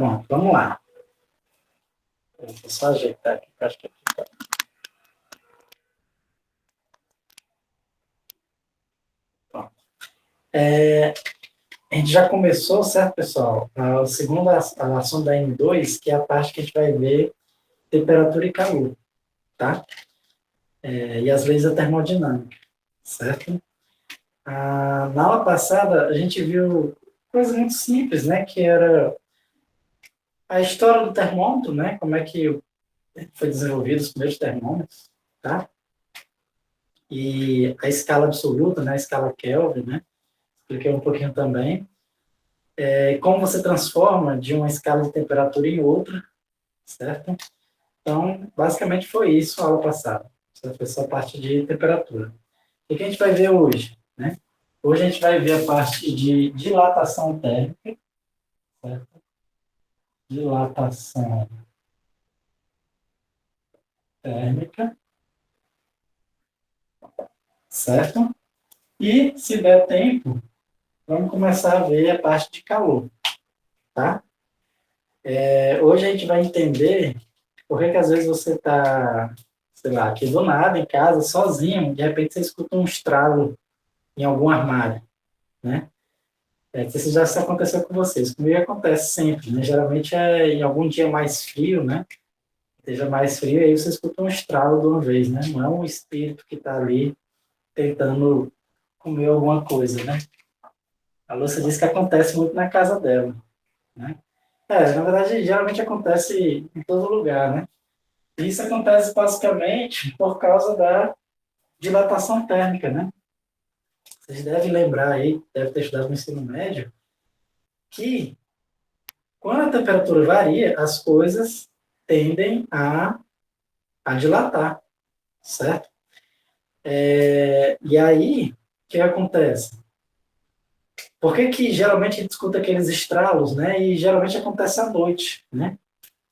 Pronto, vamos lá. Vou só ajeitar aqui, que acho que aqui tá. Pronto. A gente já começou, certo, pessoal? A segunda ação da M2, que é a parte que a gente vai ver temperatura e calor, tá? E as leis da termodinâmica, certo? Na aula passada, a gente viu coisa muito simples, né? Que era a história do termômetro, né? Como é que foi desenvolvido os primeiros termômetros, tá? E a escala absoluta, né? A escala Kelvin, né? Expliquei um pouquinho também. Como você transforma de uma escala de temperatura em outra, certo? Então, basicamente foi isso a aula passada. Essa foi só a parte de temperatura. O que a gente vai ver hoje, né? Hoje a gente vai ver a parte de dilatação térmica, certo? Dilatação térmica, certo? E, se der tempo, vamos começar a ver a parte de calor, tá? Hoje a gente vai entender por que às vezes você está, sei lá, aqui do nada, em casa, sozinho, de repente você escuta um estralo em algum armário, né? Não sei se já isso aconteceu com vocês. Comigo acontece sempre, né? Geralmente é em algum dia mais frio, né? Esteja mais frio, aí você escuta um estralo de uma vez, né? Não é um espírito que está ali tentando comer alguma coisa, né? A Lúcia disse que acontece muito na casa dela, né? Na verdade, geralmente acontece em todo lugar, né? Isso acontece basicamente por causa da dilatação térmica, né? Vocês devem lembrar aí, devem ter estudado no ensino médio, que quando a temperatura varia, as coisas tendem a dilatar, certo? E aí, o que acontece? Por que geralmente a gente escuta aqueles estralos, né? E geralmente acontece à noite, né?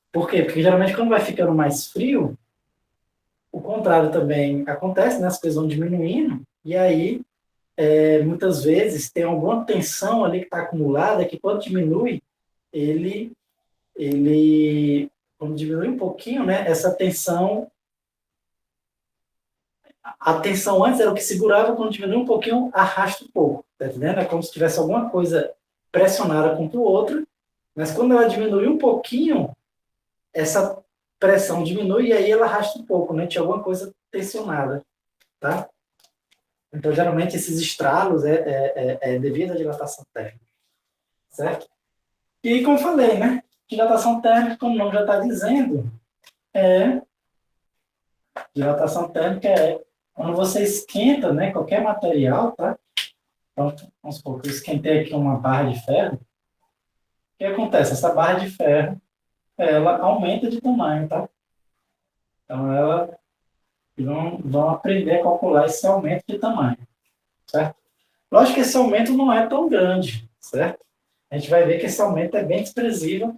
Por quê? Porque geralmente quando vai ficando mais frio, o contrário também acontece, né? As coisas vão diminuindo, e aí, muitas vezes, tem alguma tensão ali que está acumulada, que quando diminui, ele, quando diminui um pouquinho, né? Essa tensão, a tensão antes era o que segurava, quando diminui um pouquinho, arrasta um pouco, tá entendendo? É como se tivesse alguma coisa pressionada contra o outro, mas quando ela diminui um pouquinho, essa pressão diminui e aí ela arrasta um pouco, né? Tinha alguma coisa tensionada, tá? Então, geralmente, esses estralos é devido à dilatação térmica, certo? E, como eu falei, né? Dilatação térmica, como o nome já está dizendo, dilatação térmica é quando você esquenta, né, qualquer material, tá? Pronto, vamos supor que eu esquentei aqui uma barra de ferro. O que acontece? Essa barra de ferro, ela aumenta de tamanho, tá? Então, ela vão aprender a calcular esse aumento de tamanho, certo? Lógico que esse aumento não é tão grande, certo? A gente vai ver que esse aumento é bem desprezível,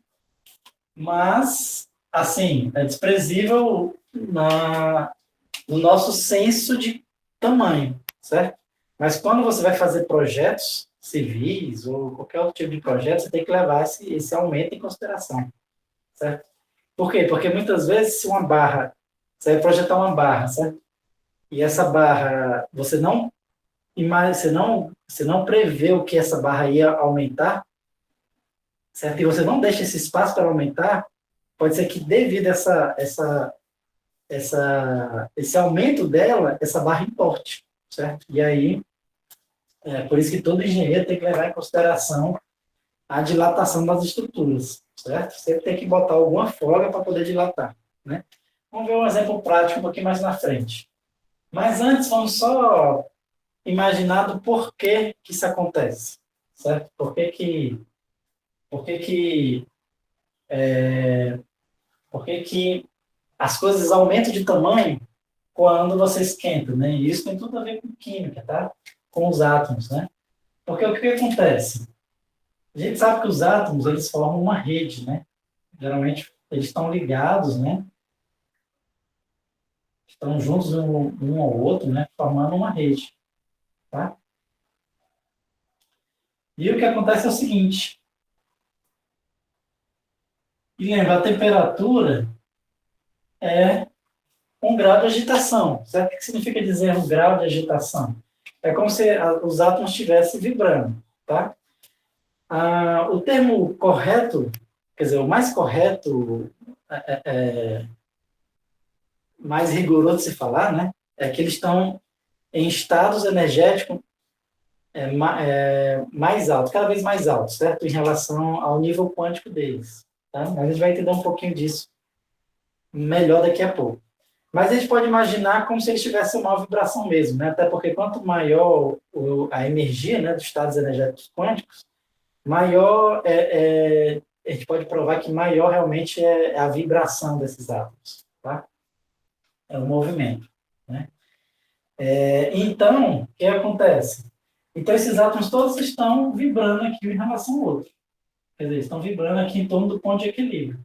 mas, assim, é desprezível no nosso senso de tamanho, certo? Mas quando você vai fazer projetos civis ou qualquer outro tipo de projeto, você tem que levar esse aumento em consideração, certo? Por quê? Porque muitas vezes, se uma barra, você vai projetar uma barra, certo? E essa barra, você não prevê o que essa barra ia aumentar, certo? E você não deixa esse espaço para aumentar, pode ser que devido a esse aumento dela, essa barra importe, certo? E aí, por isso que todo engenheiro tem que levar em consideração a dilatação das estruturas, certo? Sempre tem que botar alguma folga para poder dilatar, né? Vamos ver um exemplo prático um pouquinho mais na frente. Mas antes, vamos só imaginar do porquê que isso acontece, certo? Por que que, por que que as coisas aumentam de tamanho quando você esquenta, né? E isso tem tudo a ver com química, tá? Com os átomos, né? Porque o que acontece? A gente sabe que os átomos, eles formam uma rede, né? Geralmente, eles estão ligados, né? Estão juntos um ao outro, né? Formando uma rede, tá? E o que acontece é o seguinte. E lembra, a temperatura é 1 grau de agitação. Certo? O que significa dizer 1 grau de agitação? É como se os átomos estivessem vibrando. Tá? O termo correto, quer dizer, o mais correto, mais rigoroso de se falar, né, é que eles estão em estados energéticos mais altos, cada vez mais altos, certo? Em relação ao nível quântico deles. Tá? Mas a gente vai entender um pouquinho disso melhor daqui a pouco. Mas a gente pode imaginar como se eles tivessem uma vibração mesmo, né? Até porque quanto maior a energia, né, dos estados energéticos quânticos, maior a gente pode provar que maior realmente é a vibração desses átomos, tá? É o movimento, né? Então, o que acontece? Então, esses átomos todos estão vibrando aqui em relação ao outro. Quer dizer, estão vibrando aqui em torno do ponto de equilíbrio.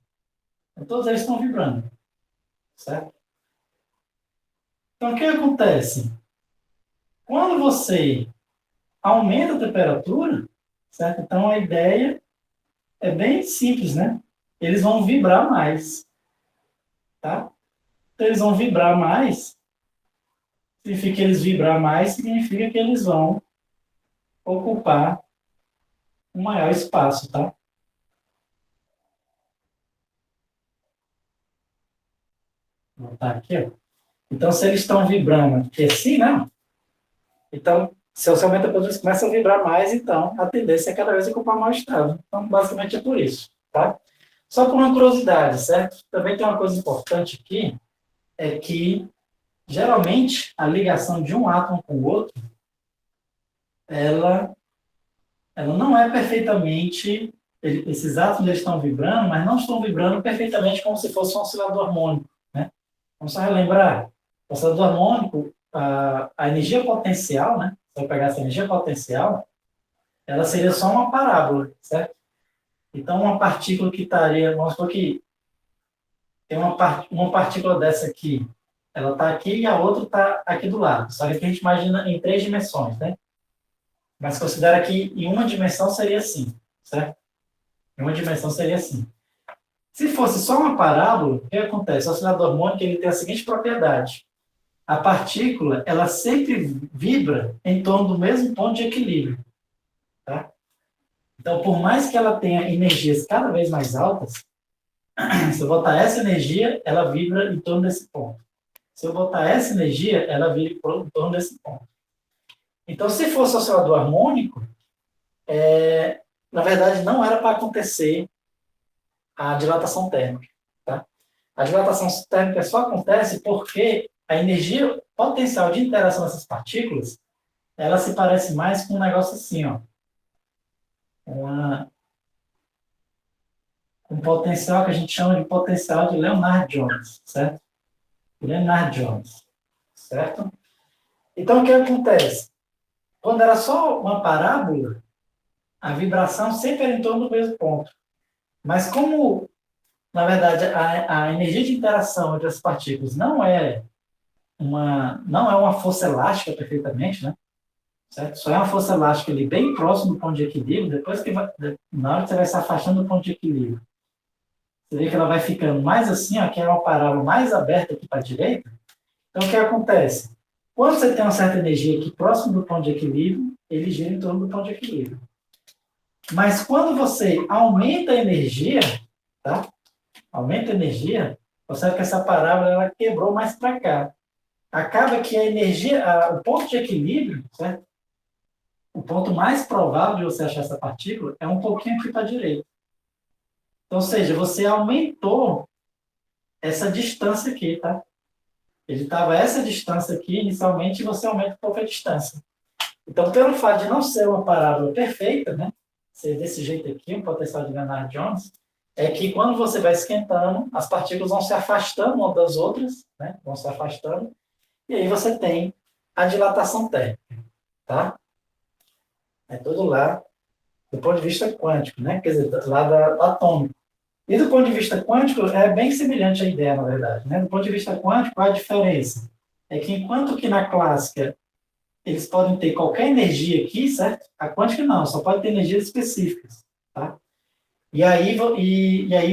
Então, todos eles estão vibrando, certo? Então, o que acontece? Quando você aumenta a temperatura, certo? Então, a ideia é bem simples, né? Eles vão vibrar mais, tá? Então, eles vão vibrar mais, significa que eles vibrar mais, significa que eles vão ocupar um maior espaço, tá? Vou botar aqui, ó. Então, se eles estão vibrando aqui assim, né? Então, se você aumenta a potência, eles começam a vibrar mais, então a tendência é cada vez ocupar maior estado. Então, basicamente é por isso, tá? Só por uma curiosidade, certo? Também tem uma coisa importante aqui, é que, geralmente, a ligação de um átomo com o outro, ela não é perfeitamente... Esses átomos eles estão vibrando, mas não estão vibrando perfeitamente como se fosse um oscilador harmônico, né? Vamos só relembrar. O oscilador harmônico, a energia potencial, né? Se eu pegar essa energia potencial, ela seria só uma parábola, certo? Então, uma partícula que estaria... Vamos supor que tem uma partícula dessa aqui, ela está aqui e a outra está aqui do lado. Só que aqui a gente imagina em 3 dimensões, né? Mas considera que em uma dimensão seria assim, certo? Em uma dimensão seria assim. Se fosse só uma parábola, o que acontece? O oscilador harmônico ele tem a seguinte propriedade. A partícula, ela sempre vibra em torno do mesmo ponto de equilíbrio. Tá? Então, por mais que ela tenha energias cada vez mais altas, se eu botar essa energia, ela vibra em torno desse ponto. Se eu botar essa energia, ela vibra em torno desse ponto. Então, se fosse oscilador harmônico, na verdade, não era para acontecer a dilatação térmica. Tá? A dilatação térmica só acontece porque a energia potencial de interação dessas partículas, ela se parece mais com um negócio assim, ó. Um potencial que a gente chama de potencial de Leonard-Jones, certo? Leonard-Jones, certo? Então, o que acontece? Quando era só uma parábola, a vibração sempre era em torno do mesmo ponto. Mas como, na verdade, a energia de interação entre as partículas não é uma força elástica perfeitamente, né? Certo? Só é uma força elástica ali bem próximo do ponto de equilíbrio, depois que na hora que você vai se afastando do ponto de equilíbrio, você vê que ela vai ficando mais assim, ó, que é uma parábola mais aberta aqui para a direita. Então, o que acontece? Quando você tem uma certa energia aqui próximo do ponto de equilíbrio, ele gira em torno do ponto de equilíbrio. Mas quando você aumenta a energia, tá? Aumenta a energia, você vê que essa parábola ela quebrou mais para cá. Acaba que a energia, o ponto de equilíbrio, certo? O ponto mais provável de você achar essa partícula é um pouquinho aqui para a direita. Então, ou seja, você aumentou essa distância aqui, tá? Ele estava essa distância aqui inicialmente e você aumenta um pouco a distância. Então, pelo fato de não ser uma parábola perfeita, né? Ser desse jeito aqui, um potencial de Leonard-Jones, é que quando você vai esquentando, as partículas vão se afastando umas das outras, né? Vão se afastando, e aí você tem a dilatação térmica, tá? É tudo lá do ponto de vista quântico, né? Quer dizer, lá do atômico. E do ponto de vista quântico, é bem semelhante à ideia, na verdade, né? Do ponto de vista quântico, qual a diferença? É que enquanto que na clássica eles podem ter qualquer energia aqui, certo? A quântica não, só pode ter energias específicas, tá? E aí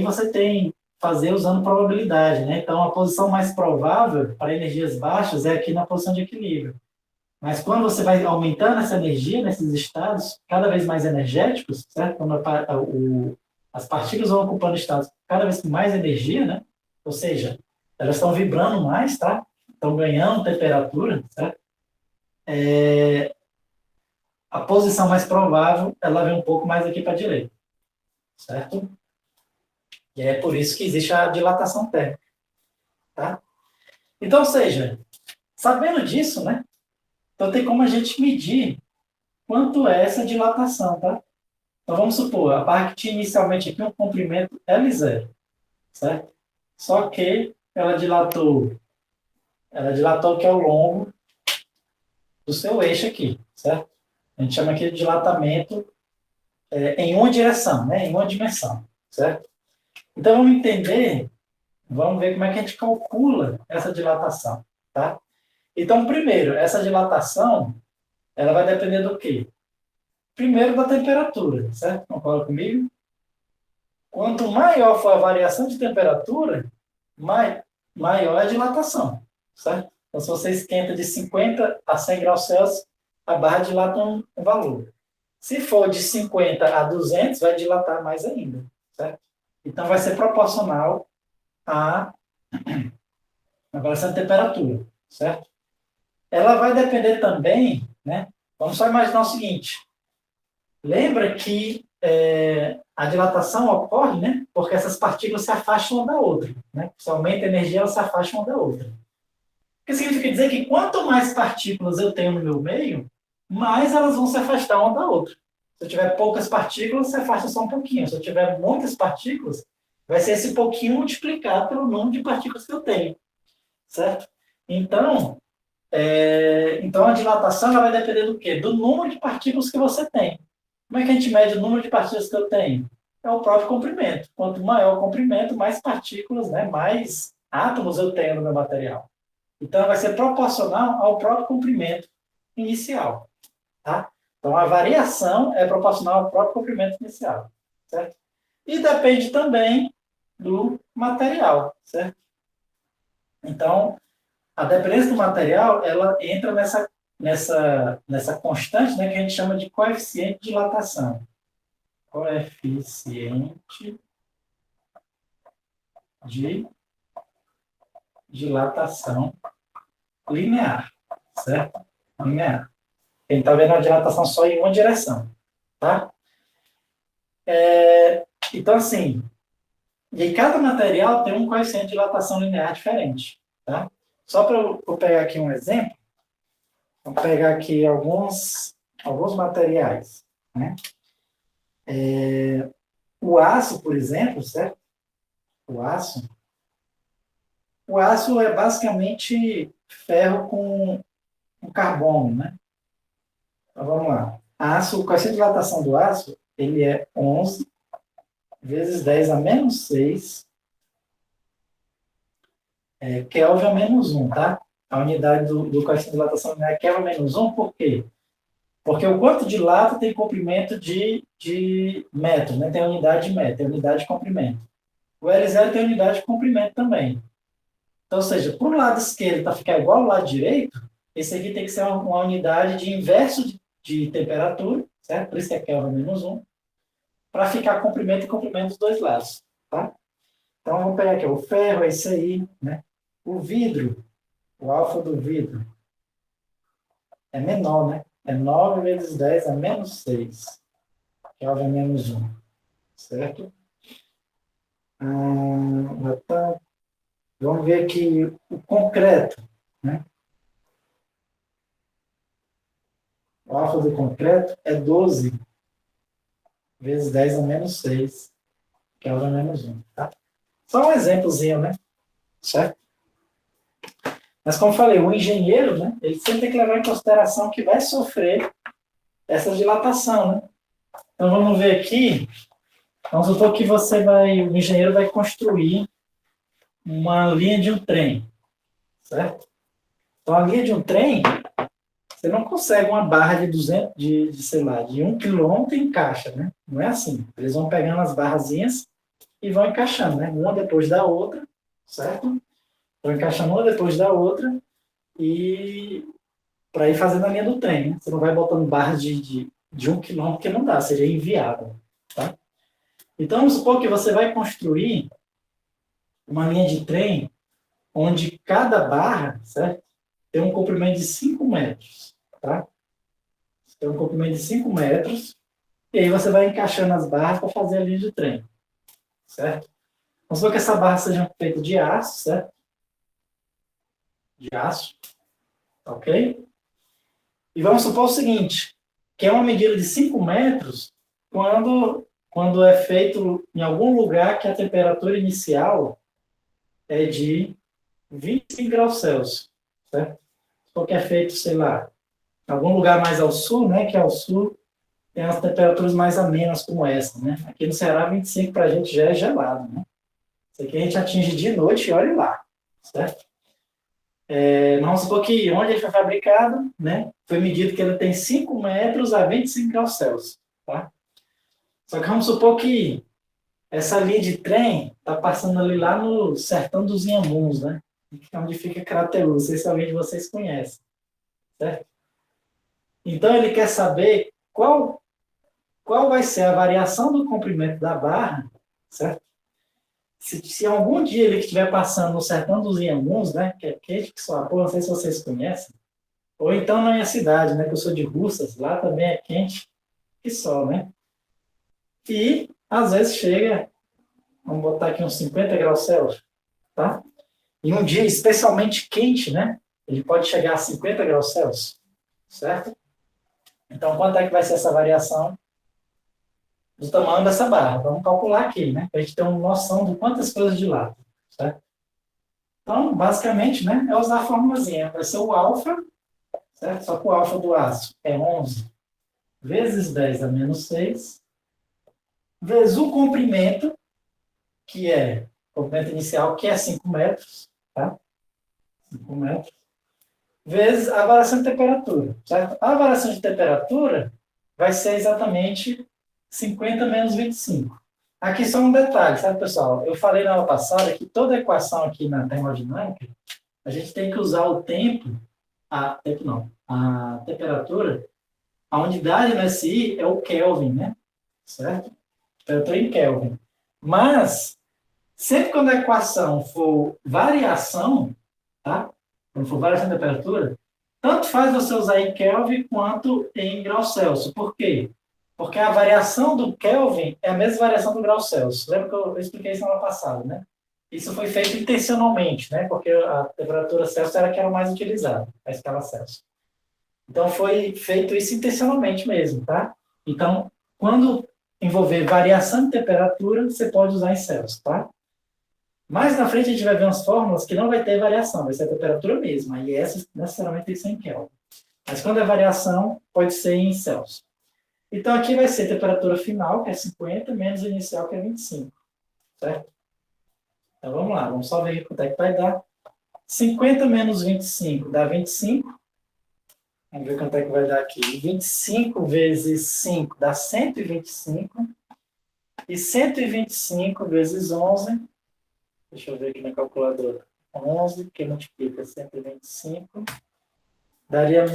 você tem fazer usando probabilidade, né? Então, a posição mais provável para energias baixas é aqui na posição de equilíbrio. Mas quando você vai aumentando essa energia nesses estados cada vez mais energéticos, certo? Quando as partículas vão ocupando estados cada vez com mais energia, né? Ou seja, elas estão vibrando mais, tá? Estão ganhando temperatura, certo? A posição mais provável, ela vem um pouco mais aqui para a direita, certo? E é por isso que existe a dilatação térmica, tá? Então, ou seja, sabendo disso, né? Então tem como a gente medir quanto é essa dilatação, tá? Então vamos supor, a parte tinha inicialmente aqui um comprimento L0, certo? Só que ela dilatou aqui ao longo do seu eixo aqui, certo? A gente chama aqui de dilatamento em uma direção, né? Em uma dimensão, certo? Então vamos ver como é que a gente calcula essa dilatação, tá? Então, primeiro, essa dilatação, ela vai depender do quê? Primeiro da temperatura, certo? Concorda comigo? Quanto maior for a variação de temperatura, maior é a dilatação, certo? Então, se você esquenta de 50 a 100 graus Celsius, a barra dilata um valor. Se for de 50 a 200, vai dilatar mais ainda, certo? Então, vai ser proporcional à variação de temperatura, certo? Ela vai depender também, né? Vamos só imaginar o seguinte. Lembra que a dilatação ocorre, né? Porque essas partículas se afastam uma da outra, né? Se aumenta a energia, elas se afastam uma da outra. O que significa dizer que quanto mais partículas eu tenho no meu meio, mais elas vão se afastar uma da outra. Se eu tiver poucas partículas, se afasta só um pouquinho. Se eu tiver muitas partículas, vai ser esse pouquinho multiplicado pelo número de partículas que eu tenho, certo? Então a dilatação ela vai depender do quê? Do número de partículas que você tem. Como é que a gente mede o número de partículas que eu tenho? É o próprio comprimento. Quanto maior o comprimento, mais partículas, né, mais átomos eu tenho no meu material. Então, vai ser proporcional ao próprio comprimento inicial. Tá? Então, a variação é proporcional ao próprio comprimento inicial. Certo? E depende também do material. Certo? Então, a dependência do material ela entra nessa constante, né, que a gente chama de coeficiente de dilatação. Coeficiente de dilatação linear, certo? Linear. A gente está vendo a dilatação só em uma direção, tá? Então, assim, e cada material tem um coeficiente de dilatação linear diferente, tá? Só para eu pegar aqui um exemplo, vamos pegar aqui alguns materiais, né? O aço, por exemplo, certo? O aço é basicamente ferro com carbono, né? Então, vamos lá. O coeficiente de dilatação do aço, ele é 11 vezes 10 a menos 6 Kelvin a menos 1, tá? A unidade do coeficiente de dilatação é Kelvin a menos 1, por quê? Porque o quanto dilata tem comprimento de metro, né? Tem a unidade de metro, tem a unidade de comprimento. O L0 tem a unidade de comprimento também. Então, ou seja, para o lado esquerdo para ficar igual ao lado direito, esse aqui tem que ser uma unidade de inverso de temperatura, certo? Por isso que é Kelvin menos 1, para ficar comprimento e comprimento dos dois lados, tá? Então, vamos pegar aqui, o ferro é isso aí, né? O vidro, o alfa do vidro, é menor, né? É 9 vezes 10 a menos 6, Kelvin menos 1, certo? Vamos ver aqui o concreto, né? O alfa do concreto é 12 vezes 10 a menos 6, Kelvin menos 1, tá? Só um exemplozinho, né? Certo? Mas, como eu falei, o engenheiro, né, ele sempre tem que levar em consideração que vai sofrer essa dilatação, né? Então, vamos ver aqui. Vamos supor que o engenheiro vai construir uma linha de um trem, certo? Então, a linha de um trem, Você não consegue uma barra de 200, sei lá, de 1 quilômetro e encaixa, né? Não é assim. Eles vão pegando as barrazinhas e vão encaixando, né? Uma depois da outra, certo? Vão encaixando uma depois da outra e para ir fazendo a linha do trem, né? Você não vai botando barras de 1 quilômetro, que não dá, seria inviável, tá? Então, vamos supor que você vai construir uma linha de trem onde cada barra, certo? Tem um comprimento de 5 metros, tá? Tem um comprimento de 5 metros, e aí você vai encaixando as barras para fazer a linha de trem, certo? Vamos supor que essa barra seja feita de aço, certo? De aço, ok? E vamos supor o seguinte, que é uma medida de 5 metros quando é feito em algum lugar que a temperatura inicial é de 25 graus Celsius, certo? Porque é feito, sei lá, em algum lugar mais ao sul, né, que ao sul tem as temperaturas mais amenas como essa, né? Aqui no Ceará, 25 para a gente já é gelado, né? Isso aqui a gente atinge de noite e olha lá, certo? Vamos supor que onde ele foi fabricado, né, foi medido que ele tem 5 metros a 25 graus Celsius, tá? Só que vamos supor que essa linha de trem está passando ali lá no sertão dos Inhamuns, né? Onde fica Crateús, não sei se alguém de vocês conhece, certo? Então ele quer saber qual vai ser a variação do comprimento da barra, certo? Se algum dia ele estiver passando no sertão dos Inhamuns, né, que é quente que só a porra, não sei se vocês conhecem, ou então na minha cidade, né, que eu sou de Russas, lá também é quente que só, né? E às vezes chega, vamos botar aqui uns 50 graus Celsius, tá? Em um dia especialmente quente, né? Ele pode chegar a 50 graus Celsius, certo? Então, quanto é que vai ser essa variação do tamanho dessa barra? Vamos calcular aqui, né? Para a gente ter uma noção de quantas coisas de lado, certo? Então, basicamente, né, é usar a formulazinha. Vai ser o alfa, certo? Só que o alfa do aço é 11 vezes 10 a menos 6, vezes o comprimento, que é o comprimento inicial, que é 5 metros, tá? 5 metros, vezes a variação de temperatura, certo? A variação de temperatura vai ser exatamente 50 menos 25. Aqui só um detalhe, sabe, pessoal? Eu falei na aula passada que toda equação aqui na termodinâmica, a gente tem que usar o tempo a temperatura, a unidade no SI é o Kelvin, né? Certo? Temperatura em Kelvin. Mas, sempre quando a equação for variação, tá? Quando for variação de temperatura, tanto faz você usar em Kelvin quanto em graus Celsius. Por quê? Porque a variação do Kelvin é a mesma variação do grau Celsius. Lembra que eu expliquei isso na aula passada, né? Isso foi feito intencionalmente, né? Porque a temperatura Celsius era a que era mais utilizada, a escala Celsius. Então, foi feito isso intencionalmente mesmo, tá? Então, quando envolver variação de temperatura, você pode usar em Celsius, tá? Mais na frente, a gente vai ver umas fórmulas que não vai ter variação, vai ser a temperatura mesma. E essa, necessariamente, tem que ser em Kelvin. Mas quando é variação, pode ser em Celsius. Então, aqui vai ser a temperatura final, que é 50, menos a inicial, que é 25. Certo? Então, vamos lá. Vamos só ver quanto é que vai dar. 50 menos 25 dá 25. Vamos ver quanto é que vai dar aqui. 25 vezes 5 dá 125. E 125 vezes 11. Deixa eu ver aqui na calculadora. 11, que multiplica 125. Daria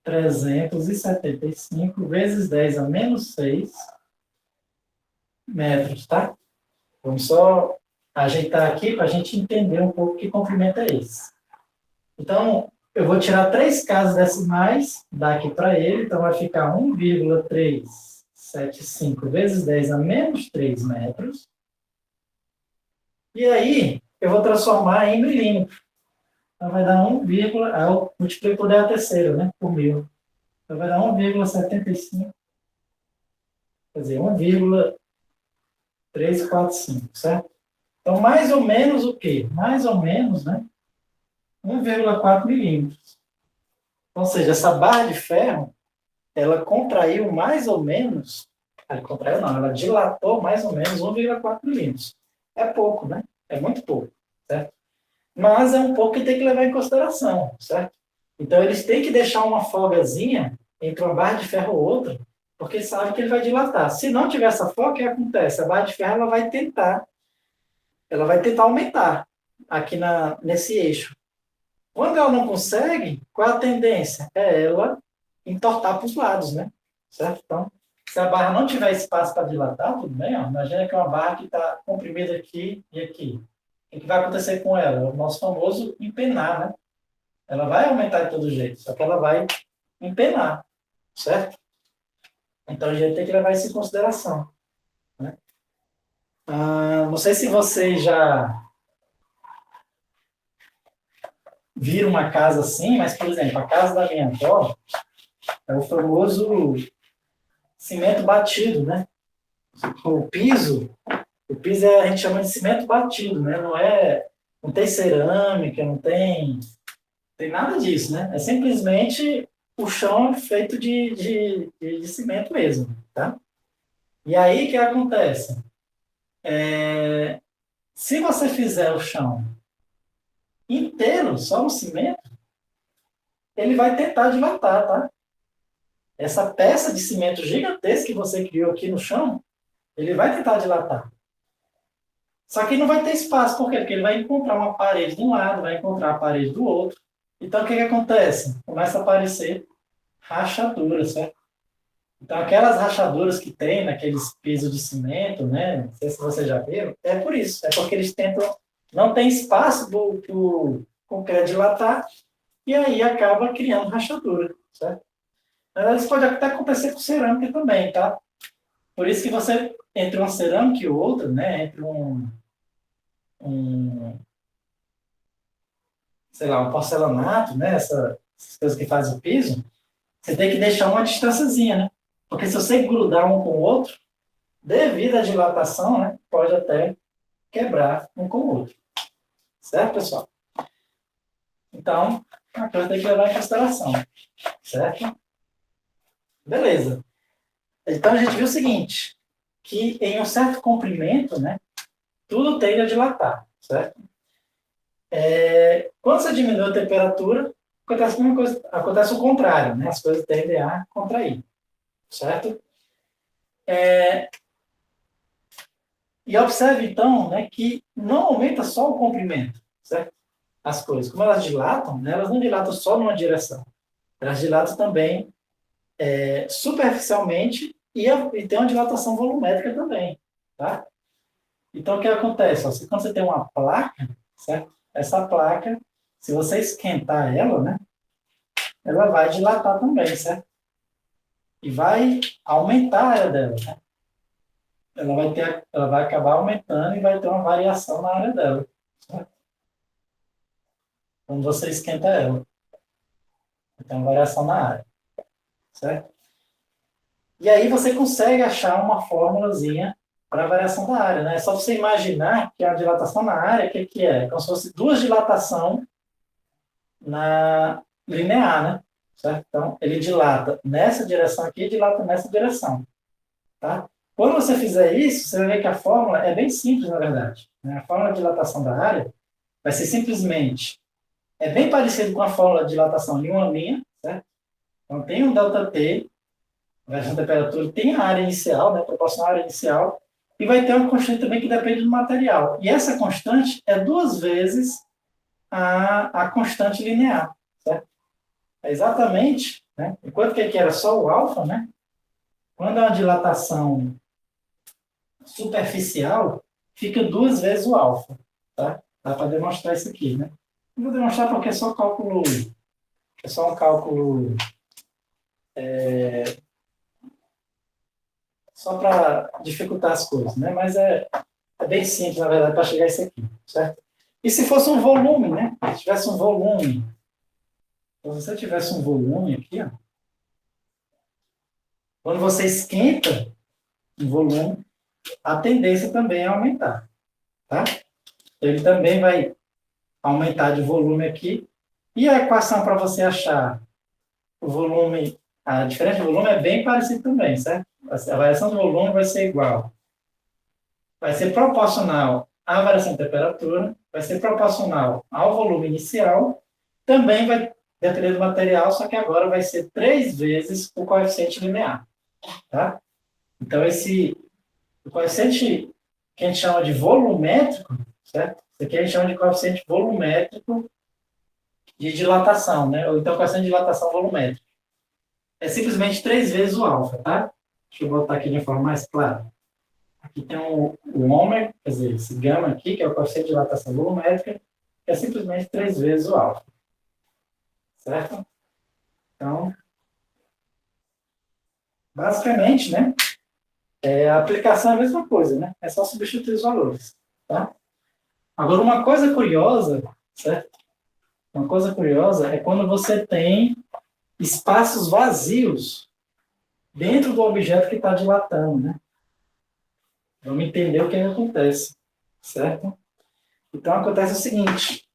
1.375 vezes 10 a menos 6 metros, tá? Vamos só ajeitar aqui para a gente entender um pouco que comprimento é esse. Então, eu vou tirar 3 casas decimais daqui para ele, então vai ficar 1,375 vezes 10 a menos 3 metros. E aí, eu vou transformar em milímetro. Então, vai dar 1, eu multiplico por 10 a terceira, né? Por 1.000. Então, vai dar 1,75. Quer dizer, 1,345, certo? Então, mais ou menos o quê? Mais ou menos, né? 1,4 milímetros. Ou seja, essa barra de ferro, ela contraiu mais ou menos, ela contraiu não, ela dilatou mais ou menos 1,4 milímetros. É pouco, né? É muito pouco, certo? Mas é um pouco que tem que levar em consideração, certo? Então, eles têm que deixar uma folgazinha entre uma barra de ferro ou outra, porque sabe que ele vai dilatar. Se não tiver essa folga, o que acontece? A barra de ferro ela vai tentar aumentar aqui nesse eixo. Quando ela não consegue, qual é a tendência? É ela entortar para os lados, né? Certo? Então, se a barra não tiver espaço para dilatar, tudo bem, ó. Imagina que é uma barra que está comprimida aqui e aqui. O que vai acontecer com ela? O nosso famoso empenar, né? Ela vai aumentar de todo jeito, só que ela vai empenar, certo? Então a gente tem que levar isso em consideração, né? Não sei se vocês já viram uma casa assim, mas, por exemplo, a casa da minha avó é o famoso cimento batido, né? O piso a gente chama de cimento batido, né? Não tem cerâmica, não tem nada disso, né? É simplesmente o chão feito de cimento mesmo, tá? E aí, o que acontece? Se você fizer o chão inteiro, só no cimento, ele vai tentar dilatar, tá? Essa peça de cimento gigantesca que você criou aqui no chão, ele vai tentar dilatar. Só que não vai ter espaço, por quê? Porque ele vai encontrar uma parede de um lado, vai encontrar a parede do outro. Então, o que acontece? Começa a aparecer rachaduras, certo? Então, aquelas rachaduras que tem naqueles pisos de cimento, né? Não sei se vocês já viram, é por isso. É porque eles tentam, não tem espaço para o concreto dilatar, e aí acaba criando rachadura, certo? Mas isso pode até acontecer com cerâmica também, tá? Por isso que você, entre uma cerâmica e outra, né? Entre um sei lá, um porcelanato, né? Essas coisas que fazem o piso, você tem que deixar uma distânciazinha, né? Porque se você grudar um com o outro, devido à dilatação, né? Pode até quebrar um com o outro. Certo, pessoal? Então, a coisa tem que levar em consideração. Certo? Beleza. Então, a gente viu o seguinte, que em um certo comprimento, né? Tudo tende a dilatar, certo? Quando você diminui a temperatura, acontece a mesma coisa, acontece o contrário, né? As coisas tendem a contrair, certo? E observe, então, né, que não aumenta só o comprimento, certo? As coisas, como elas dilatam, né, elas não dilatam só numa direção, elas dilatam também superficialmente e tem uma dilatação volumétrica também, tá? Então, o que acontece? Ó, quando você tem uma placa, certo? Essa placa, se você esquentar ela, né, ela vai dilatar também, certo? E vai aumentar a área dela, né? Ela vai acabar aumentando e vai ter uma variação na área dela, certo? Quando você esquenta ela. Tem uma variação na área, certo? E aí você consegue achar uma fórmulazinha para a variação da área, né? É só você imaginar que a dilatação na área, o que é? Como se fosse duas dilatação na linear, né? Certo? Então, ele dilata nessa direção aqui e dilata nessa direção, tá? Quando você fizer isso, você vai ver que a fórmula é bem simples, na verdade, né? A fórmula de dilatação da área vai ser simplesmente, é bem parecido com a fórmula de dilatação de uma linha, certo? Então, tem um ΔT, variação de temperatura, tem a área inicial, né, proporcional à área inicial, e vai ter uma constante também que depende do material. E essa constante é duas vezes a constante linear, certo? É exatamente, né? Enquanto que aqui era só o alfa, né? Quando é uma dilatação superficial, fica duas vezes o alfa, tá? Dá para demonstrar isso aqui, né? Não vou demonstrar porque é só cálculo, é só um cálculo só para dificultar as coisas, né? Mas é bem simples, na verdade, para chegar a isso aqui, certo? E se fosse um volume, né? Se tivesse um volume, então, se você tivesse um volume aqui, ó, quando você esquenta o volume, a tendência também é aumentar, tá? Ele também vai aumentar de volume aqui. E a equação para você achar o volume, a diferença de volume é bem parecida também, certo? A variação do volume vai ser igual. Vai ser proporcional à variação de temperatura, vai ser proporcional ao volume inicial, também vai Dependendo do material, só que agora vai ser 3 vezes o coeficiente linear. Tá? Então, o coeficiente que a gente chama de volumétrico, certo? Isso aqui a gente chama de coeficiente volumétrico de dilatação, né? Ou então coeficiente de dilatação volumétrica. É simplesmente 3 vezes o alfa, tá? Deixa eu botar aqui de uma forma mais clara. Aqui tem o ômega, quer dizer, esse gama aqui, que é o coeficiente de dilatação volumétrica, que é simplesmente 3 vezes o alfa. Certo? Então, basicamente, né? A aplicação é a mesma coisa, né? É só substituir os valores, tá? Agora, uma coisa curiosa, certo? Uma coisa curiosa é quando você tem espaços vazios dentro do objeto que está dilatando, né? Vamos entender o que acontece, certo? Então, acontece o seguinte.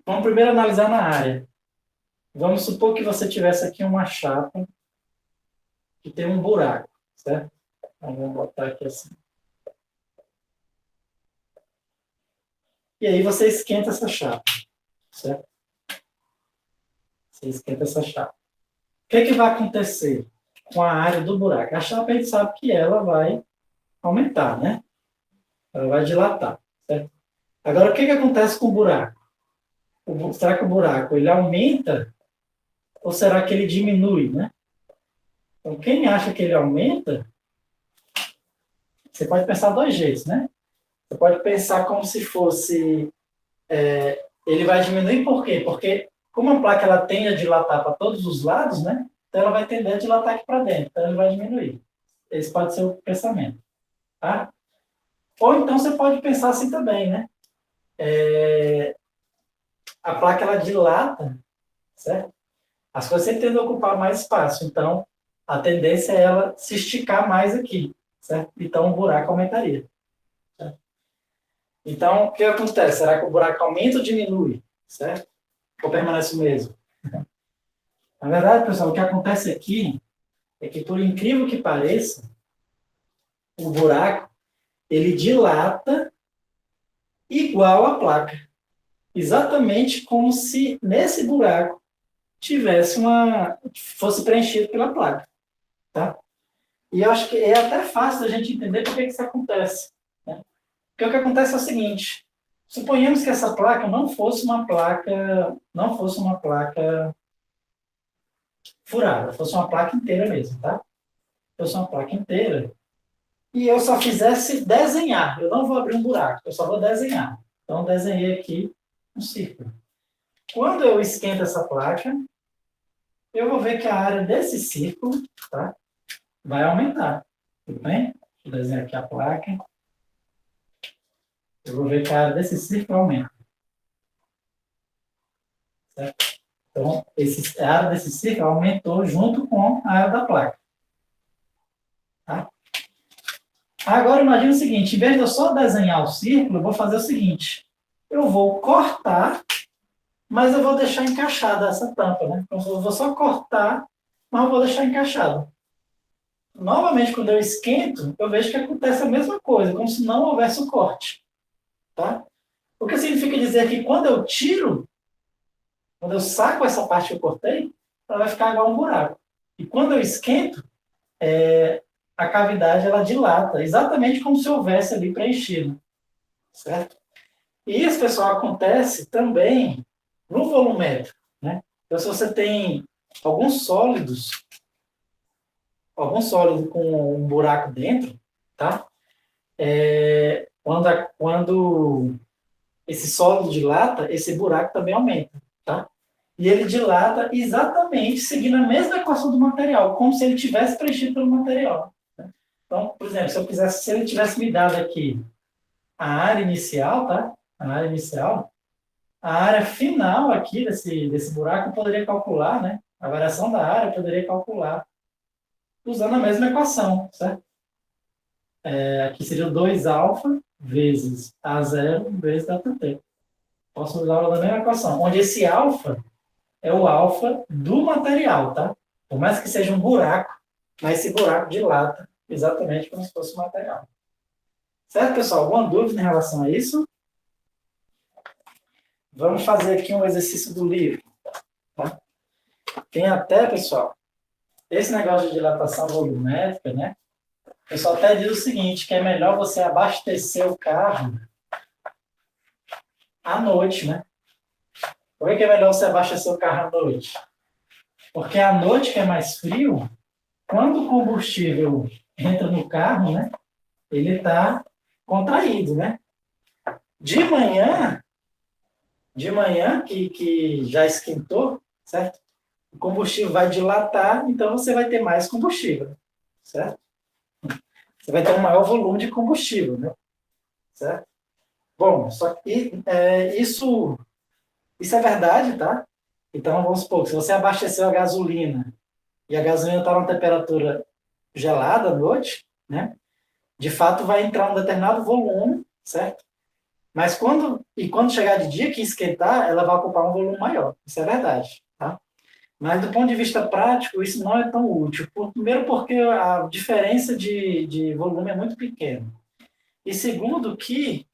Vamos primeiro analisar na área. Vamos supor que você tivesse aqui uma chapa que tem um buraco, certo? Então, vamos botar aqui assim. E aí você esquenta essa chapa, certo? Você esquenta essa chapa. O que vai acontecer com a área do buraco? A chapa a gente sabe que ela vai aumentar, né? Ela vai dilatar, certo? Agora, o que acontece com o buraco? Será que o buraco ele aumenta ou será que ele diminui, né? Então, quem acha que ele aumenta, você pode pensar dois jeitos, né? Você pode pensar como se fosse... ele vai diminuir por quê? Porque como a placa ela tende a dilatar para todos os lados, né? Então ela vai tender a dilatar aqui para dentro. Então ele vai diminuir. Esse pode ser o pensamento. Tá? Ou então você pode pensar assim também, né? A placa ela dilata, certo? As coisas sempre tendem a ocupar mais espaço. Então a tendência é ela se esticar mais aqui, certo? Então o buraco aumentaria. Certo? Então o que acontece? Será que o buraco aumenta ou diminui? Certo? Ou permanece o mesmo? Na verdade, pessoal, o que acontece aqui é que, por incrível que pareça, o buraco ele dilata igual a placa. Exatamente como se nesse buraco fosse preenchido pela placa. Tá? E eu acho que é até fácil a gente entender por que isso acontece. Né? Porque o que acontece é o seguinte: suponhamos que essa placa não fosse uma placa furada, fosse uma placa inteira mesmo, tá? Fosse uma placa inteira. E eu só fizesse desenhar. Eu não vou abrir um buraco, eu só vou desenhar. Então, desenhei aqui um círculo. Quando eu esquento essa placa, eu vou ver que a área desse círculo, tá, vai aumentar. Tudo bem? Vou desenhar aqui a placa. Eu vou ver que a área desse círculo aumenta. Certo? Então, a área desse círculo aumentou junto com a área da placa. Tá? Agora, imagine o seguinte: em vez de eu só desenhar o círculo, eu vou fazer o seguinte. Eu vou cortar, mas eu vou deixar encaixada essa tampa, né? Então, eu vou só cortar, mas eu vou deixar encaixado. Novamente, quando eu esquento, eu vejo que acontece a mesma coisa, como se não houvesse o corte. Tá? O que significa dizer que quando eu tiro, quando eu saco essa parte que eu cortei, ela vai ficar igual um buraco. E quando eu esquento, a cavidade ela dilata, exatamente como se houvesse ali preenchido. Certo? E isso, pessoal, acontece também no volumétrico. Né? Então, se você tem alguns sólidos com um buraco dentro, tá? Quando esse sólido dilata, esse buraco também aumenta, tá? E ele dilata exatamente seguindo a mesma equação do material, como se ele tivesse preenchido pelo material. Né? Então, por exemplo, se ele tivesse me dado aqui a área inicial, tá? A área final aqui desse buraco eu poderia calcular, né? A variação da área eu poderia calcular usando a mesma equação, certo? Aqui seria 2α vezes A0 vezes ΔT. Posso usar a mesma equação, onde esse alfa é o alfa do material, tá? Por mais que seja um buraco, mas esse buraco dilata exatamente como se fosse um material. Certo, pessoal? Alguma dúvida em relação a isso? Vamos fazer aqui um exercício do livro. Tá? Tem até, pessoal, esse negócio de dilatação volumétrica, né? O pessoal até diz o seguinte, que é melhor você abastecer o carro à noite, né? Por que é melhor você abastecer o carro à noite? Porque à noite, que é mais frio, quando o combustível entra no carro, né? Ele está contraído, né? De manhã, que já esquentou, certo? O combustível vai dilatar, então você vai ter mais combustível, certo? Você vai ter um maior volume de combustível, né? Certo? Bom, só que isso é verdade, tá? Então, vamos supor que se você abasteceu a gasolina e a gasolina está numa temperatura gelada à noite, né? De fato, vai entrar um determinado volume, certo? Mas quando chegar de dia que esquentar, ela vai ocupar um volume maior. Isso é verdade, tá? Mas do ponto de vista prático, isso não é tão útil. Primeiro porque a diferença de volume é muito pequena. E segundo que,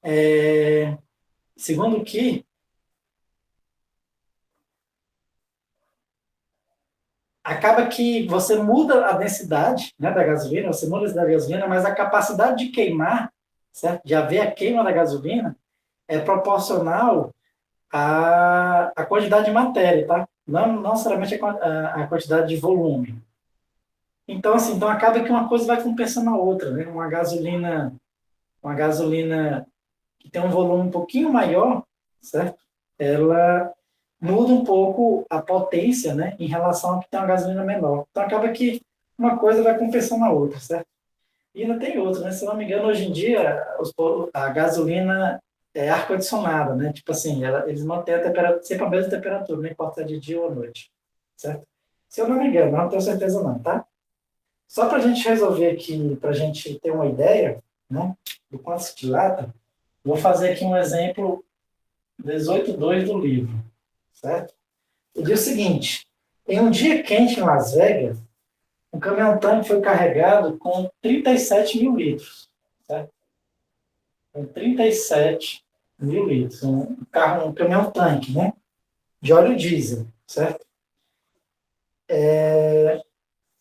é, segundo que acaba que você muda a densidade, né, da gasolina, você muda a densidade da gasolina, mas a capacidade de queimar, certo? De haver a queima da gasolina, é proporcional à quantidade de matéria, tá? Não necessariamente a quantidade de volume. Então, assim, então acaba que uma coisa vai compensando a outra, né? Uma gasolina que tem um volume um pouquinho maior, certo? Ela muda um pouco a potência, né, em relação a que tem uma gasolina menor. Então acaba que uma coisa vai compensando a outra, certo? E ainda tem outra, né? Se eu não me engano, hoje em dia a gasolina é ar-condicionada, né? Tipo assim, eles mantêm a temperatura, sempre a mesma temperatura, não importa se é de dia ou noite, certo? Se eu não me engano, não tenho certeza não, tá? Só para a gente resolver aqui, para a gente ter uma ideia, né, do quanto se dilata, vou fazer aqui um exemplo 18.2 do livro, certo? E diz o seguinte, em um dia quente em Las Vegas, um caminhão-tanque foi carregado com 37 mil litros, certo? Com 37 mil litros, um caminhão-tanque, né? De óleo diesel, certo?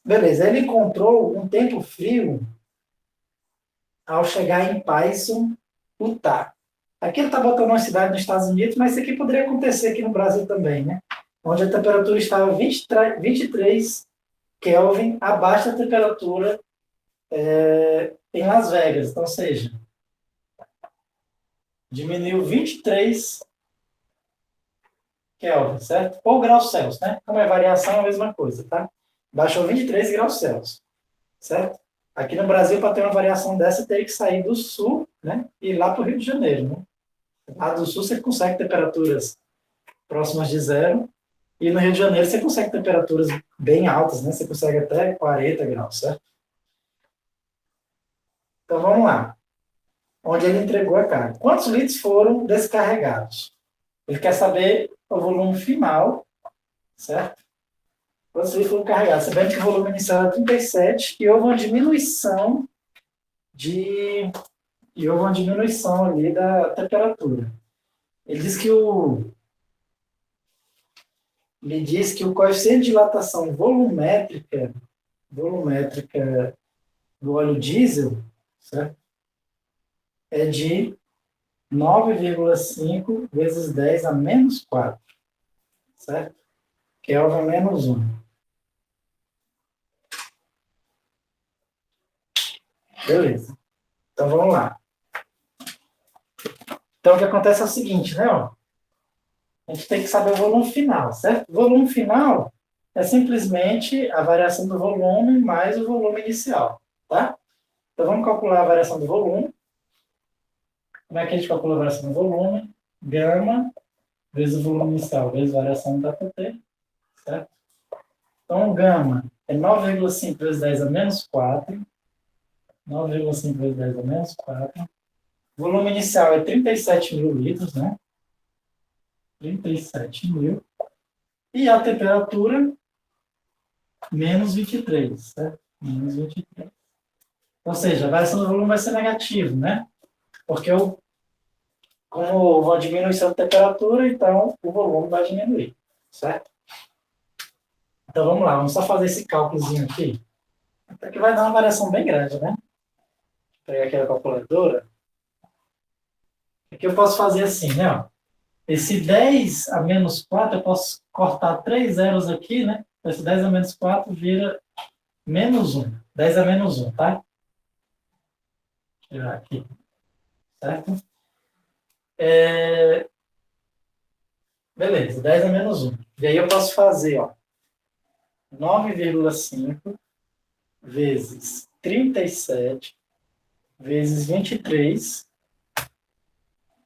Beleza, ele encontrou um tempo frio ao chegar em Payson, Utah. Aqui ele está botando uma cidade nos Estados Unidos, mas isso aqui poderia acontecer aqui no Brasil também, né? Onde a temperatura estava 23 Kelvin abaixo da temperatura em Las Vegas. Então, ou seja, diminuiu 23 Kelvin, certo? Ou graus Celsius, né? Como é variação, é a mesma coisa, tá? Baixou 23 graus Celsius, certo? Aqui no Brasil, para ter uma variação dessa, teria que sair do sul, né? E ir lá para o Rio de Janeiro, né? Lá do sul você consegue temperaturas próximas de zero, e no Rio de Janeiro você consegue temperaturas bem altas, né? Você consegue até 40 graus, certo? Então vamos lá. Onde ele entregou a carga. Quantos litros foram descarregados? Ele quer saber o volume final, certo? Quantos litros foram carregados? Sabendo que o volume inicial era 37 e houve uma diminuição de e houve uma diminuição ali da temperatura. Ele diz que o coeficiente de dilatação volumétrica do óleo diesel, certo? É de 9,5 vezes 10 a menos 4, certo? Kelvin menos 1. Beleza. Então vamos lá. Então o que acontece é o seguinte, né? Ó, a gente tem que saber o volume final, certo? O volume final é simplesmente a variação do volume mais o volume inicial, tá? Então vamos calcular a variação do volume. Como é que a gente calcula a variação do volume? Gama vezes o volume inicial vezes a variação do ΔT, certo? Então, gama é 9,5 vezes 10 a menos 4. 9,5 vezes 10 a menos 4. O volume inicial é 37 mil litros, né? 37 mil. E a temperatura, menos 23, certo? Menos 23. Ou seja, a variação do volume vai ser negativa, né? Porque como houve uma diminuição da temperatura, então o volume vai diminuir. certo? Então, vamos lá, vamos só fazer esse cálculozinho aqui. Até que vai dar uma variação bem grande, né? Vou pegar aqui a calculadora. Aqui eu posso fazer assim, né? Ó. Esse 10 a menos 4, eu posso cortar 3 zeros aqui, né? Esse 10 a menos 4 vira menos 1. 10 a menos 1, tá? Vou tirar aqui, certo? Beleza, 10 a menos 1. E aí eu posso fazer, ó, 9,5 vezes 37 vezes 23,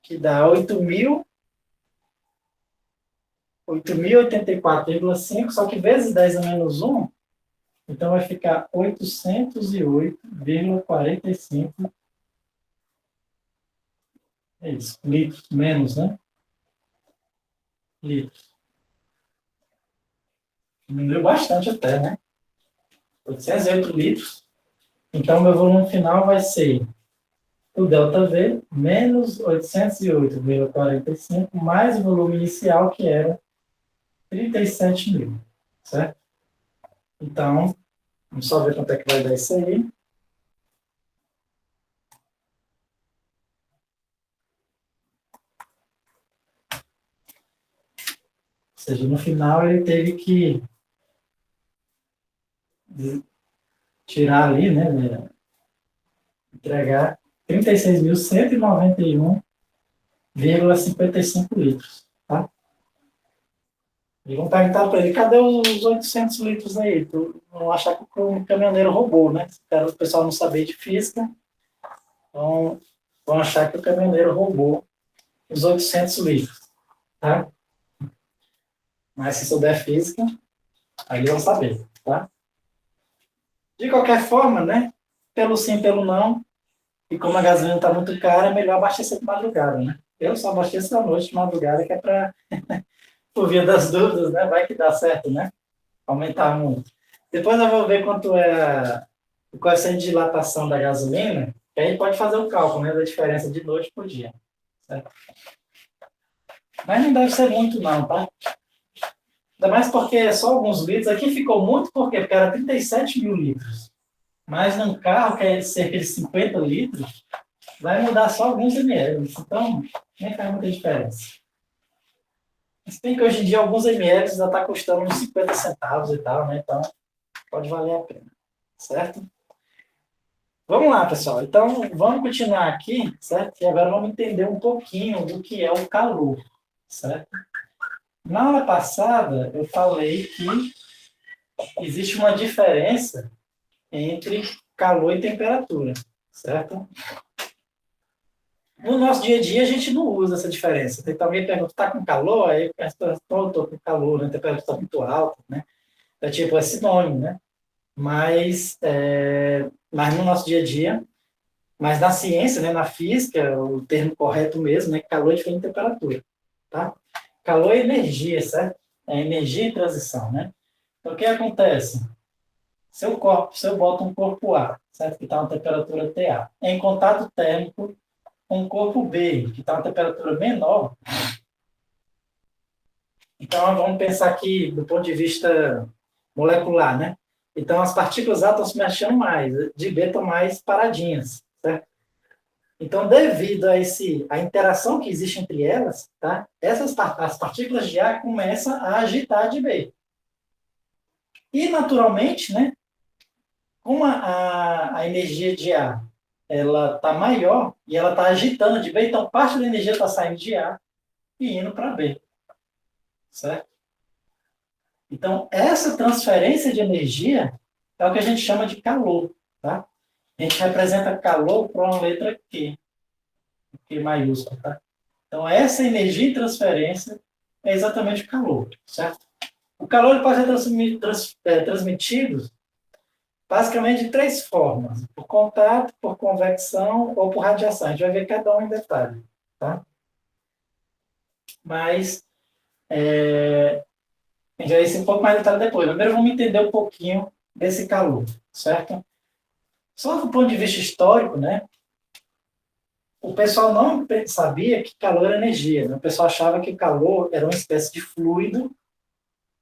que dá 8.084,5, só que vezes 10 a menos 1, então vai ficar 808,45. É isso, litros, menos, né? Litros. Diminuiu bastante até, né? 808 litros. Então, meu volume final vai ser o ΔV menos 808,45 mais o volume inicial, que era 37 mil, certo? Então, vamos só ver quanto é que vai dar isso aí. Ou seja, no final ele teve que tirar ali, né, entregar 36.191,55 litros, tá? E vão perguntar para ele, cadê os 800 litros aí? Tu não achar que o caminhoneiro roubou, né? O pessoal não saber de física, então vão achar que o caminhoneiro roubou os 800 litros, tá? Mas se souber física, aí vão saber, tá? De qualquer forma, né? Pelo sim, pelo não, e como a gasolina está muito cara, é melhor abastecer de madrugada, né? Eu só abasteço à noite de madrugada, que é para, por via das dúvidas, né? Vai que dá certo, né? Aumentar muito. Depois eu vou ver quanto é o coeficiente de dilatação da gasolina, que aí pode fazer o cálculo, né? Da diferença de noite por dia, certo? Mas não deve ser muito, não, tá? Ainda mais porque é só alguns litros. Aqui ficou muito, por quê? Porque era 37 mil litros. Mas num carro que é cerca de 50 litros, vai mudar só alguns ml. Então, nem faz muita diferença. Se bem que hoje em dia alguns ml já está custando uns 50 centavos e tal, né? Então, pode valer a pena. Certo? Vamos lá, pessoal. Então, vamos continuar aqui, certo? E agora vamos entender um pouquinho do que é o calor, certo? Na aula passada, eu falei que existe uma diferença entre calor e temperatura, certo? No nosso dia a dia, a gente não usa essa diferença. Então, alguém pergunta, está com calor? Aí eu estou com calor, né? A temperatura está muito alta, né? É tipo, é sinônimo, né? Mas no nosso dia a dia, mas na ciência, né, na física, o termo correto mesmo, né? Calor é diferente de temperatura, tá? Calor é energia, certo? É energia em transição, né? Então, o que acontece? Se eu boto um corpo A, certo? Que está uma temperatura TA, em contato térmico com o corpo B, que está uma temperatura menor, então vamos pensar aqui do ponto de vista molecular, né? Então as partículas A estão se mexendo mais, de B estão mais paradinhas, certo? Então, devido a interação que existe entre elas, tá? As partículas de A começam a agitar de B. E, naturalmente, né? Como a energia de A ela está maior e ela está agitando de B, então parte da energia está saindo de A e indo para B, certo? Então, essa transferência de energia é o que a gente chama de calor, tá? A gente representa calor com a letra Q, Q maiúsculo, tá? Então, essa energia em transferência é exatamente o calor, certo? O calor ele pode ser transmitido basicamente de três formas: por contato, por convecção ou por radiação. A gente vai ver cada um em detalhe, tá? Mas a gente vai ver isso um pouco mais em detalhe depois. Primeiro vamos entender um pouquinho desse calor, certo? Só do ponto de vista histórico, né? O pessoal não sabia que calor era energia, né? O pessoal achava que calor era uma espécie de fluido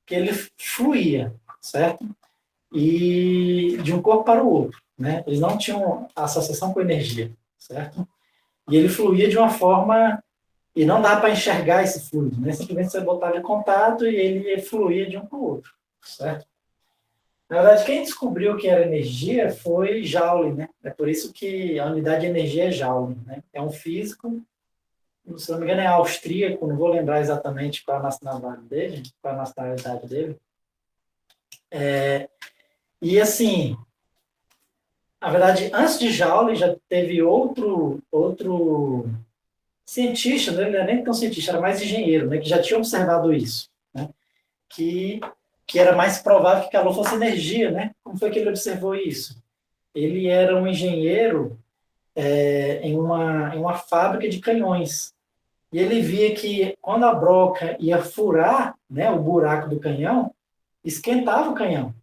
que ele fluía, certo? E de um corpo para o outro, né? Eles não tinham associação com energia, certo? E ele fluía de uma forma e não dá para enxergar esse fluido, né? Simplesmente você botava em contato e ele fluía de um para o outro, certo? Na verdade, quem descobriu que era energia foi Joule, né? É por isso que a unidade de energia é Joule, né? É um físico, se não me engano é austríaco, não vou lembrar exatamente qual a nacionalidade dele, qual a nacionalidade dele. E assim, na verdade, antes de Joule já teve outro cientista, né? Ele não é nem tão cientista, era mais engenheiro, né? Que já tinha observado isso, né? Que, que era mais provável que calor fosse energia, né? Como foi que ele observou isso? Ele era um engenheiro em uma fábrica de canhões. E ele via que quando a broca ia furar, né, o buraco do canhão, esquentava o canhão.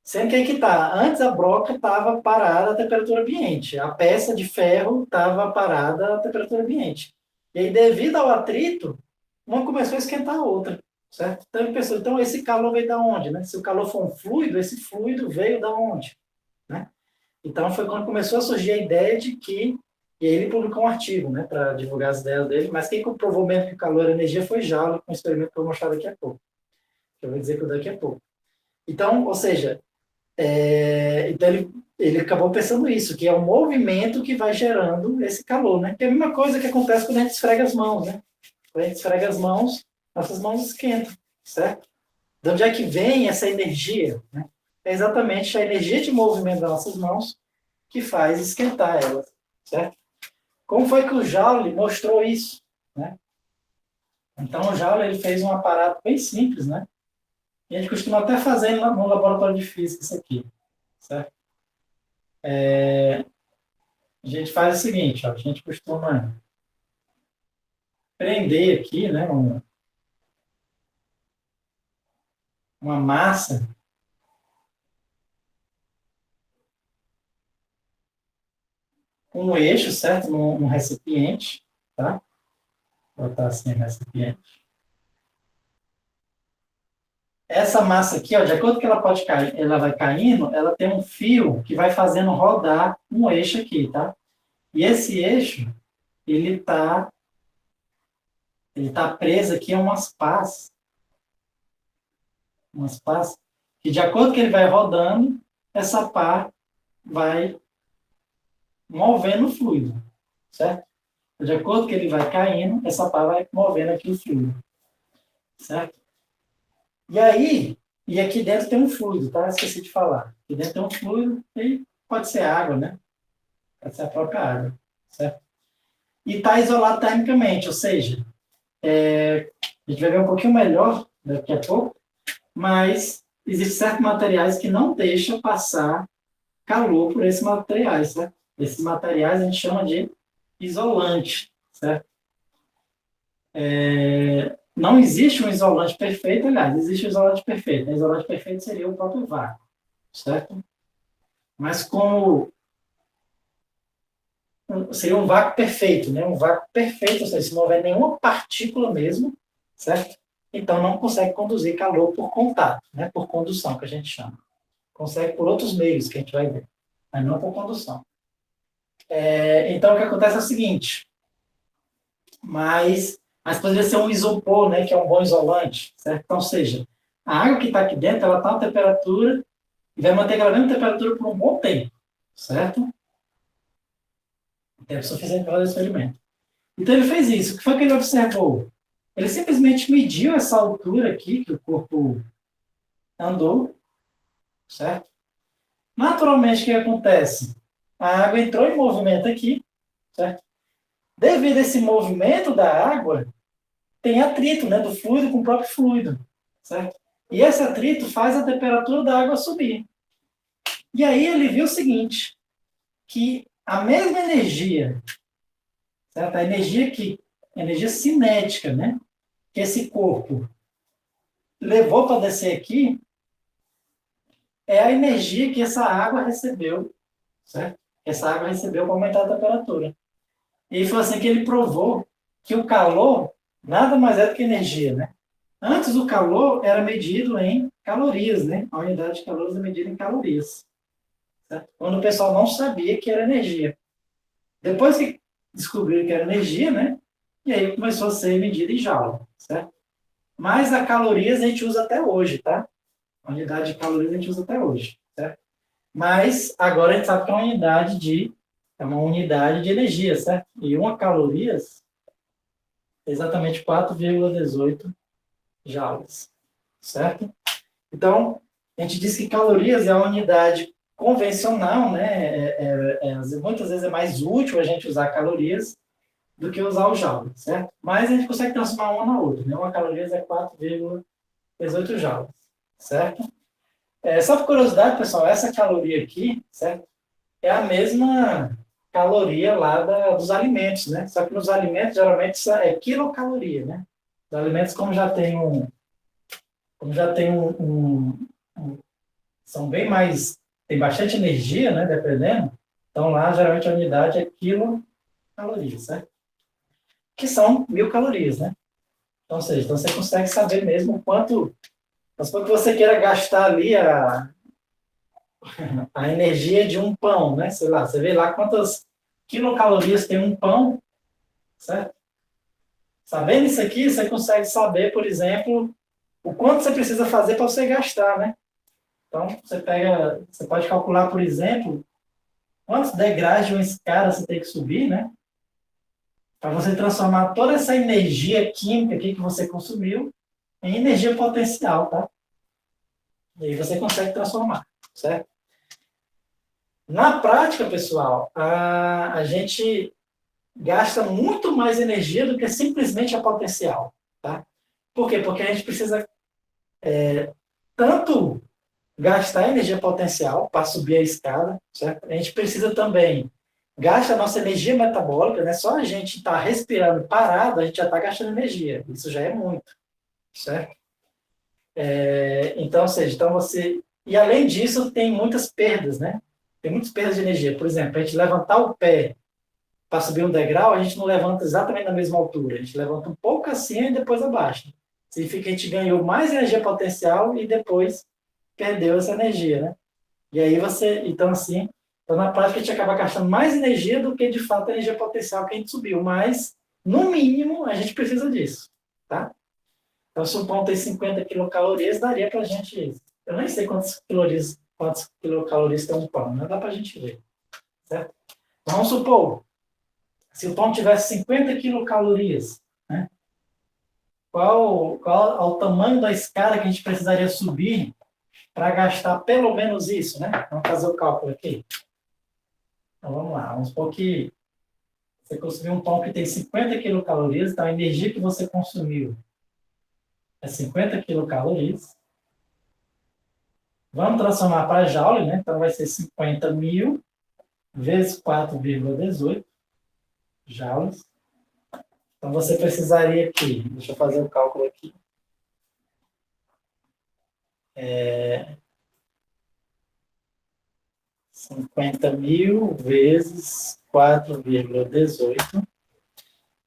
Sendo que aí que está, antes a broca estava parada a temperatura ambiente, a peça de ferro estava parada a temperatura ambiente. E aí, devido ao atrito, uma começou a esquentar a outra, certo? Então ele pensou, então esse calor veio da onde, né? Se o calor for um fluido, esse fluido veio da onde, né? Então foi quando começou a surgir a ideia de que, e aí ele publicou um artigo, né, para divulgar as ideias dele, mas quem comprovou mesmo que o calor era energia foi Joule, com um experimento que eu vou mostrar daqui a pouco. Eu vou dizer que daqui a pouco. Então, ou seja, então ele acabou pensando isso, que é o movimento que vai gerando esse calor, né? Que é a mesma coisa que acontece quando a gente esfrega as mãos, né? Quando a gente esfrega as mãos, nossas mãos esquentam, certo? De onde é que vem essa energia, né? É exatamente a energia de movimento das nossas mãos que faz esquentar elas, certo? Como foi que o Joule mostrou isso, né? Então o Joule ele fez um aparato bem simples, né? E a gente costuma até fazer no laboratório de física isso aqui, certo? A gente faz o seguinte, ó, a gente costuma prender aqui, né, uma massa com um eixo, certo? Num recipiente, tá? Vou botar assim no recipiente. Essa massa aqui, ó, de acordo com que ela pode cair, ela vai caindo, ela tem um fio que vai fazendo rodar um eixo aqui, tá? E esse eixo, ele tá preso aqui a umas pás, que de acordo com que ele vai rodando, essa pá vai movendo o fluido, certo? De acordo com que ele vai caindo, essa pá vai movendo aqui o fluido, certo? E aí, e aqui dentro tem um fluido, tá? Esqueci de falar. Aqui dentro tem um fluido e pode ser água, né? Pode ser a própria água, certo? E está isolado termicamente, ou seja, a gente vai ver um pouquinho melhor daqui a pouco, mas existem certos materiais que não deixam passar calor por esses materiais, certo? Esses materiais a gente chama de isolante, certo? Não existe um isolante perfeito, aliás, existe um isolante perfeito. O isolante perfeito seria o próprio vácuo, certo? Mas como seria um vácuo perfeito, né? Um vácuo perfeito, ou seja, se não houver nenhuma partícula mesmo, certo? Então não consegue conduzir calor por contato, né? Por condução, que a gente chama. Consegue por outros meios que a gente vai ver, mas não por condução. Então o que acontece é o seguinte, mas poderia ser um isopor, né? Que é um bom isolante, certo? Então, ou seja, a água que está aqui dentro, ela está a temperatura e vai manter aquela mesma temperatura por um bom tempo, certo? Tempo suficiente para fazer o experimento. Então ele fez isso. O que foi que ele observou? Ele simplesmente mediu essa altura aqui que o corpo andou, certo? Naturalmente, o que acontece? A água entrou em movimento aqui, certo? Devido a esse movimento da água, tem atrito, né, do fluido com o próprio fluido, certo? E esse atrito faz a temperatura da água subir. E aí ele viu o seguinte, que a mesma energia, certo? A energia cinética, né, que esse corpo levou para descer aqui, é a energia que essa água recebeu, certo? Essa água recebeu para aumentar a temperatura. E foi assim que ele provou que o calor nada mais é do que energia, né? Antes o calor era medido em calorias, né? A unidade de calor é medida em calorias. Certo? Quando o pessoal não sabia que era energia. Depois que descobriram que era energia, né? E aí começou a ser medida em joule, certo? Mas a calorias a gente usa até hoje, tá? A unidade de calorias a gente usa até hoje, certo? Mas agora a gente sabe que é uma unidade de energia, certo? E uma calorias é exatamente 4,18 joules, certo? Então, a gente diz que calorias é a unidade convencional, né? Muitas vezes é mais útil a gente usar calorias do que usar o joule, certo? Mas a gente consegue transformar uma na outra, né? Uma calorias é 4,18 joules, certo? Só por curiosidade, pessoal, essa caloria aqui, certo? É a mesma caloria lá dos alimentos, né? Só que nos alimentos, geralmente, isso é quilocaloria, né? Os alimentos, como já tem são bem mais, tem bastante energia, né? Dependendo. Então, lá, geralmente, a unidade é quilocaloria, certo? Que são 1.000 calorias, né? Então, ou seja, então você consegue saber mesmo mas quanto você queira gastar ali a energia de um pão, né? Sei lá, você vê lá quantas quilocalorias tem um pão, certo? Sabendo isso aqui, você consegue saber, por exemplo, o quanto você precisa fazer para você gastar, né? Então, você pode calcular, por exemplo, quantos degraus de uma escada você tem que subir, né? Para você transformar toda essa energia química aqui que você consumiu em energia potencial, tá? E aí você consegue transformar, certo? Na prática, pessoal, a gente gasta muito mais energia do que simplesmente a potencial, tá? Por quê? Porque a gente precisa tanto gastar energia potencial para subir a escada, certo? A gente precisa também gastar a nossa energia metabólica, né? Só a gente estar respirando parado, a gente já está gastando energia. Isso já é muito, certo? Então, ou seja, então você... E além disso, tem muitas perdas, né? Tem muitas perdas de energia. Por exemplo, a gente levantar o pé para subir um degrau, a gente não levanta exatamente na mesma altura. A gente levanta um pouco acima e depois abaixo. Significa que a gente ganhou mais energia potencial e depois perdeu essa energia, né? E aí então assim, então na prática a gente acaba gastando mais energia do que de fato a energia potencial que a gente subiu, mas no mínimo a gente precisa disso, tá? Então se um pão tem 50 quilocalorias, daria pra gente, eu nem sei quantos quilocalorias tem um pão, mas dá pra gente ver, certo? Vamos supor, se o pão tivesse 50 quilocalorias, né? Qual é o tamanho da escada que a gente precisaria subir para gastar pelo menos isso, né? Vamos fazer o cálculo aqui. Então vamos lá, vamos supor que você consumiu um pão que tem 50 quilocalorias, então a energia que você consumiu é 50 quilocalorias. Vamos transformar para joule, né? Então vai ser 50.000 vezes 4,18 joules. Então você precisaria aqui, deixa eu fazer o cálculo aqui. 50.000 vezes 4,18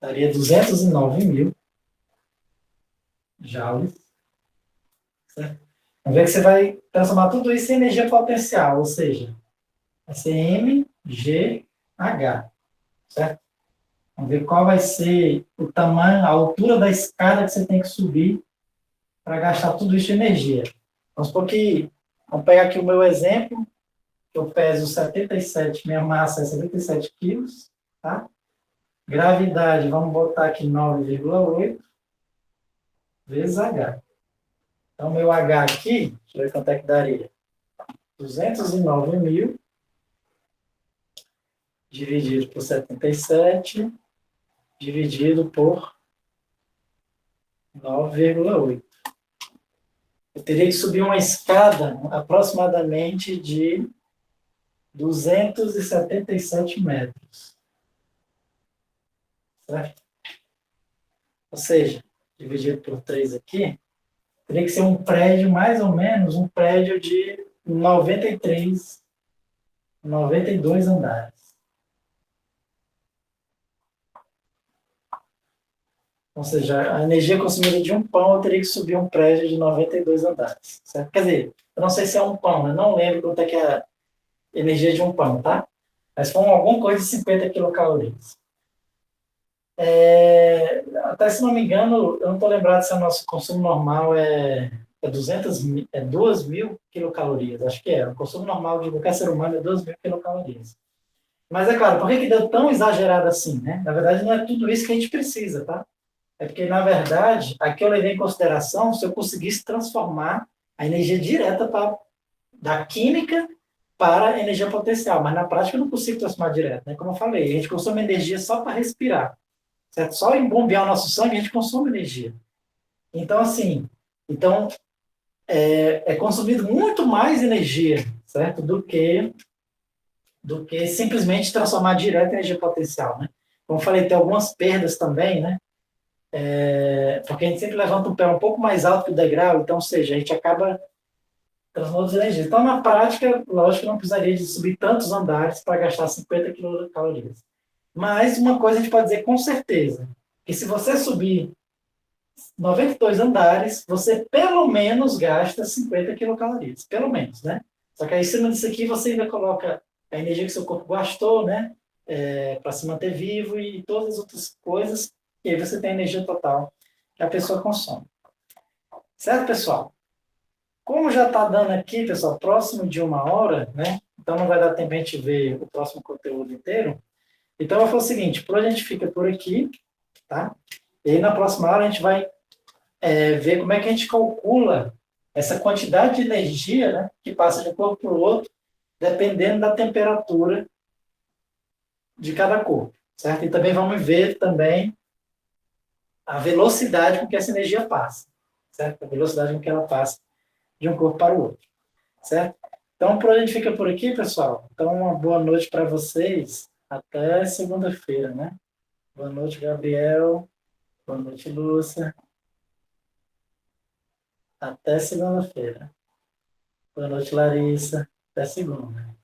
daria 209 mil joules. Certo? Vamos ver que você vai transformar tudo isso em energia potencial, ou seja, vai ser mgh, certo? Vamos ver qual vai ser o tamanho, a altura da escada que você tem que subir para gastar tudo isso de energia. Vamos supor que, vamos pegar aqui o meu exemplo, eu peso 77, minha massa é 77 quilos, tá? Gravidade, vamos botar aqui 9,8 vezes H. Então, meu H aqui, deixa eu ver quanto é que daria. 209 mil dividido por 77, dividido por 9,8. Eu teria que subir uma escada aproximadamente de 277 metros. Certo? Ou seja, dividido por 3 aqui, teria que ser um prédio, mais ou menos, um prédio de 92 andares. Ou seja, a energia consumida de um pão, eu teria que subir um prédio de 92 andares. Certo? Quer dizer, eu não sei se é um pão, né? Não lembro quanto é que é a energia de um pão, tá? Mas foi alguma coisa de 50 quilocalorias. Até se não me engano, eu não estou lembrado se o nosso consumo normal é 2.000 quilocalorias. Acho que é. O consumo normal de qualquer ser humano é 2.000 quilocalorias. Mas é claro, por que deu tão exagerado assim, né? Na verdade, não é tudo isso que a gente precisa, tá? É porque, na verdade, aqui eu levei em consideração se eu conseguisse transformar a energia direta da química para a energia potencial. Mas na prática eu não consigo transformar direto, né? Como eu falei, a gente consome energia só para respirar, certo? Só em bombear o nosso sangue a gente consome energia. Então, assim, então é consumido muito mais energia, certo? Do que simplesmente transformar direto em energia potencial, né? Como eu falei, tem algumas perdas também, né? Porque a gente sempre levanta o pé um pouco mais alto que o degrau, então, ou seja, a gente acaba transformando energia. Então, na prática, lógico que não precisaria de subir tantos andares para gastar 50 quilocalorias. Mas uma coisa a gente pode dizer com certeza, que se você subir 92 andares, você pelo menos gasta 50 quilocalorias. Pelo menos, né? Só que aí, em cima disso aqui, você ainda coloca a energia que seu corpo gastou, né? Para se manter vivo e todas as outras coisas. E aí você tem a energia total que a pessoa consome. Certo, pessoal? Como já está dando aqui, pessoal, próximo de 1 hora, né? Então não vai dar tempo a gente ver o próximo conteúdo inteiro. Então eu vou fazer o seguinte, por hoje a gente fica por aqui, tá? E aí na próxima hora a gente vai ver como é que a gente calcula essa quantidade de energia, né, que passa de um corpo para o outro, dependendo da temperatura de cada corpo, certo? E também vamos ver também a velocidade com que essa energia passa, certo? A velocidade com que ela passa de um corpo para o outro, certo? Então, por hoje a gente fica por aqui, pessoal. Então, uma boa noite para vocês. Até segunda-feira, né? Boa noite, Gabriel. Boa noite, Lúcia. Até segunda-feira. Boa noite, Larissa. Até segunda.